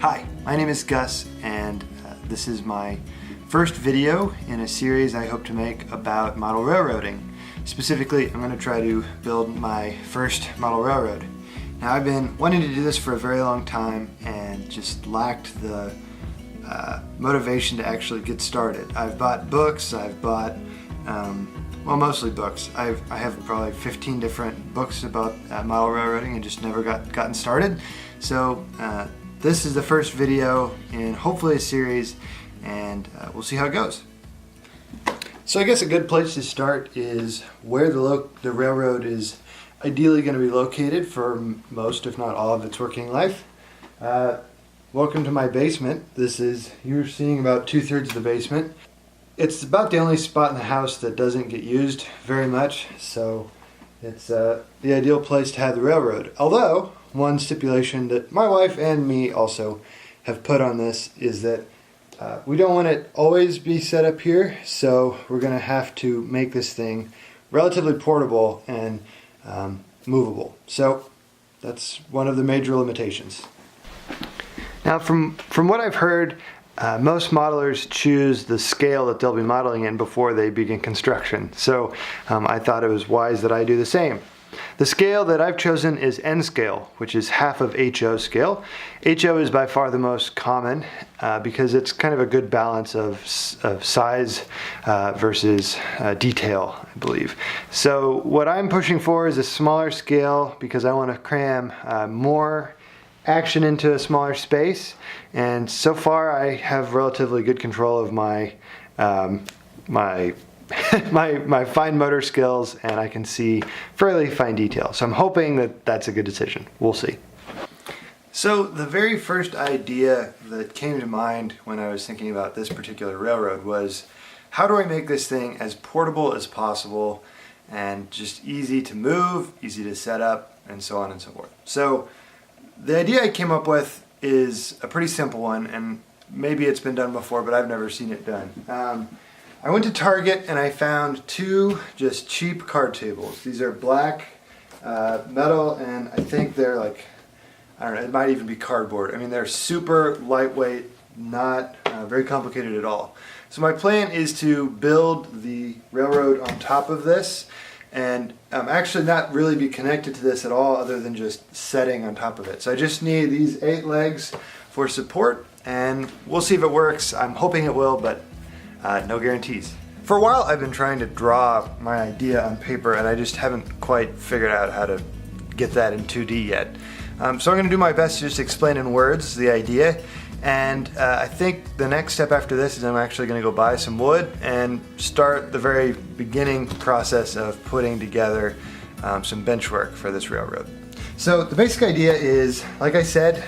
Hi, my name is Gus, and this is my first video in a series I hope to make about model railroading. Specifically, I'm going to try to build my first model railroad. Now, I've been wanting to do this for a very long time and just lacked the motivation to actually get started. I've bought books, I've bought, well, mostly books. I have probably 15 different books about model railroading and just never gotten started. So this is the first video in hopefully a series, and we'll see how it goes. So I guess a good place to start is where the railroad is ideally going to be located for most, if not all, of its working life. Welcome to my basement. You're seeing about 2/3 of the basement. It's about the only spot in the house that doesn't get used very much, so it's the ideal place to have the railroad. Although, one stipulation that my wife and me also have put on this is that we don't want it always be set up here, so we're going to have to make this thing relatively portable and movable. So that's one of the major limitations. Now, from what I've heard, most modelers choose the scale that they'll be modeling in before they begin construction. So I thought it was wise that I do the same. The scale that I've chosen is N scale, which is half of HO scale. HO is by far the most common because it's kind of a good balance of size versus detail, I believe. So what I'm pushing for is a smaller scale because I want to cram more action into a smaller space, and so far I have relatively good control of my my fine motor skills, and I can see fairly fine detail. So I'm hoping that that's a good decision. We'll see. So the very first idea that came to mind when I was thinking about this particular railroad was, how do I make this thing as portable as possible and just easy to move, easy to set up, and so on and so forth. So the idea I came up with is a pretty simple one, and maybe it's been done before, but I've never seen it done. I went to Target and I found two just cheap card tables. These are black metal, and I think they're like, I don't know, it might even be cardboard. I mean, they're super lightweight, not very complicated at all. So my plan is to build the railroad on top of this, and actually not really be connected to this at all other than just setting on top of it. So I just need these 8 legs for support, and we'll see if it works. I'm hoping it will, but no guarantees. For a while I've been trying to draw my idea on paper, and I just haven't quite figured out how to get that in 2D yet. So I'm going to do my best to just explain in words the idea, and I think the next step after this is I'm actually going to go buy some wood and start the very beginning process of putting together some bench work for this railroad. So the basic idea is, like I said,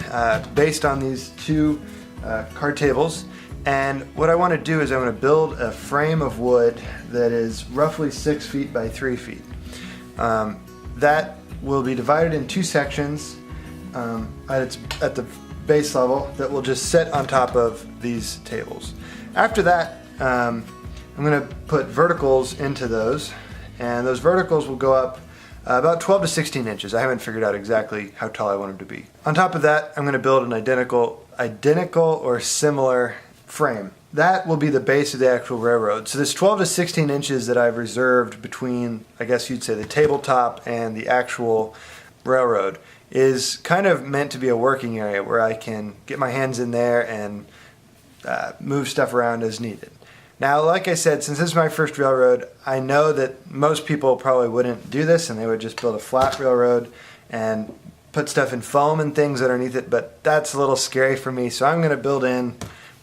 based on these two card tables. And what I want to do is I want to build a frame of wood that is roughly 6 feet by 3 feet. That will be divided in 2 sections at the base level that will just sit on top of these tables. After that, I'm going to put verticals into those, and those verticals will go up about 12 to 16 inches. I haven't figured out exactly how tall I want them to be. On top of that, I'm going to build an identical or similar frame. That will be the base of the actual railroad. So this 12 to 16 inches that I've reserved between, I guess you'd say, the tabletop and the actual railroad is kind of meant to be a working area where I can get my hands in there and move stuff around as needed. Now, like I said, since this is my first railroad, I know that most people probably wouldn't do this, and they would just build a flat railroad and put stuff in foam and things underneath it, but that's a little scary for me, so I'm going to build in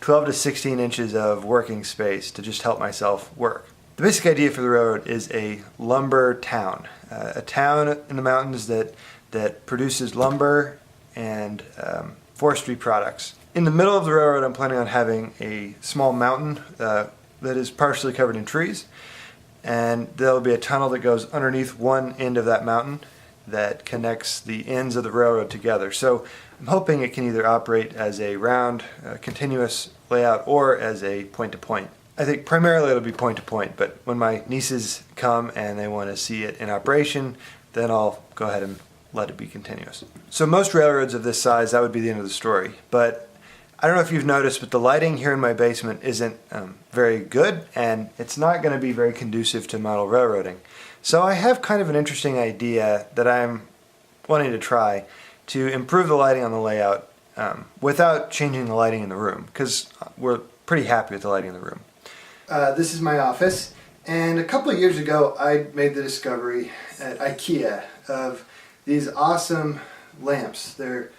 12 to 16 inches of working space to just help myself work. The basic idea for the railroad is a lumber town, a town in the mountains that produces lumber and forestry products. In the middle of the railroad, I'm planning on having a small mountain that is partially covered in trees, and there will be a tunnel that goes underneath one end of that mountain that connects the ends of the railroad together. So I'm hoping it can either operate as a round, continuous layout, or as a point-to-point. I think primarily it'll be point-to-point, but when my nieces come and they want to see it in operation, then I'll go ahead and let it be continuous. So most railroads of this size, that would be the end of the story. But I don't know if you've noticed, but the lighting here in my basement isn't very good, and it's not going to be very conducive to model railroading. So I have kind of an interesting idea that I'm wanting to try to improve the lighting on the layout without changing the lighting in the room, because we're pretty happy with the lighting in the room. This is my office, and a couple of years ago I made the discovery at IKEA of these awesome lamps. They're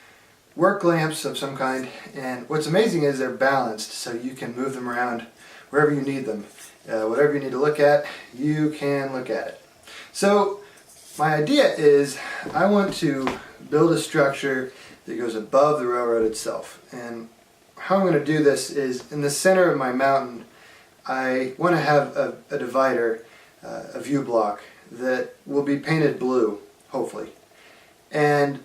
work lamps of some kind, and what's amazing is they're balanced, so you can move them around wherever you need them. Whatever you need to look at, you can look at it. So my idea is I want to build a structure that goes above the railroad itself, and how I'm going to do this is in the center of my mountain I want to have a divider, a view block that will be painted blue, hopefully, and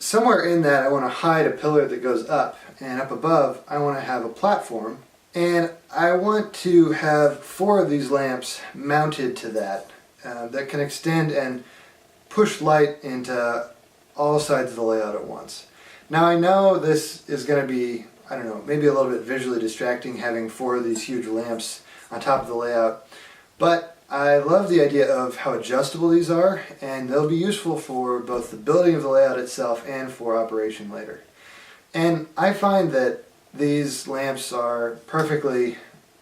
somewhere in that I want to hide a pillar that goes up, and up above I want to have a platform, and I want to have 4 of these lamps mounted to that that can extend and push light into all sides of the layout at once. Now I know this is going to be, I don't know, maybe a little bit visually distracting having 4 of these huge lamps on top of the layout, but I love the idea of how adjustable these are, and they'll be useful for both the building of the layout itself and for operation later. And I find that these lamps are perfectly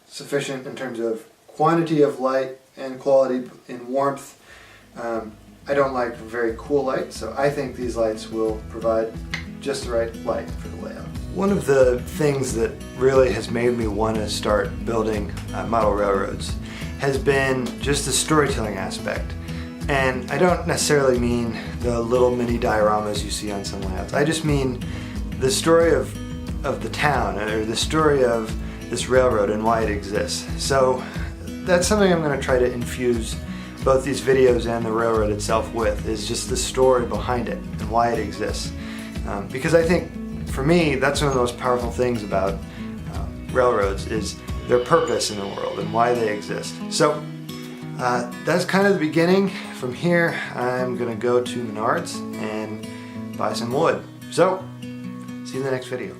sufficient in terms of quantity of light and quality in warmth. I don't like very cool light, so I think these lights will provide just the right light for the layout. One of the things that really has made me want to start building model railroads has been just the storytelling aspect. And I don't necessarily mean the little mini dioramas you see on some layouts. I just mean the story of the town, or the story of this railroad and why it exists. So that's something I'm going to try to infuse both these videos and the railroad itself with, is just the story behind it and why it exists. Because I think, for me, that's one of the most powerful things about railroads is their purpose in the world and why they exist. So that's kind of the beginning. From here I'm gonna go to Menards and buy some wood. So see you in the next video.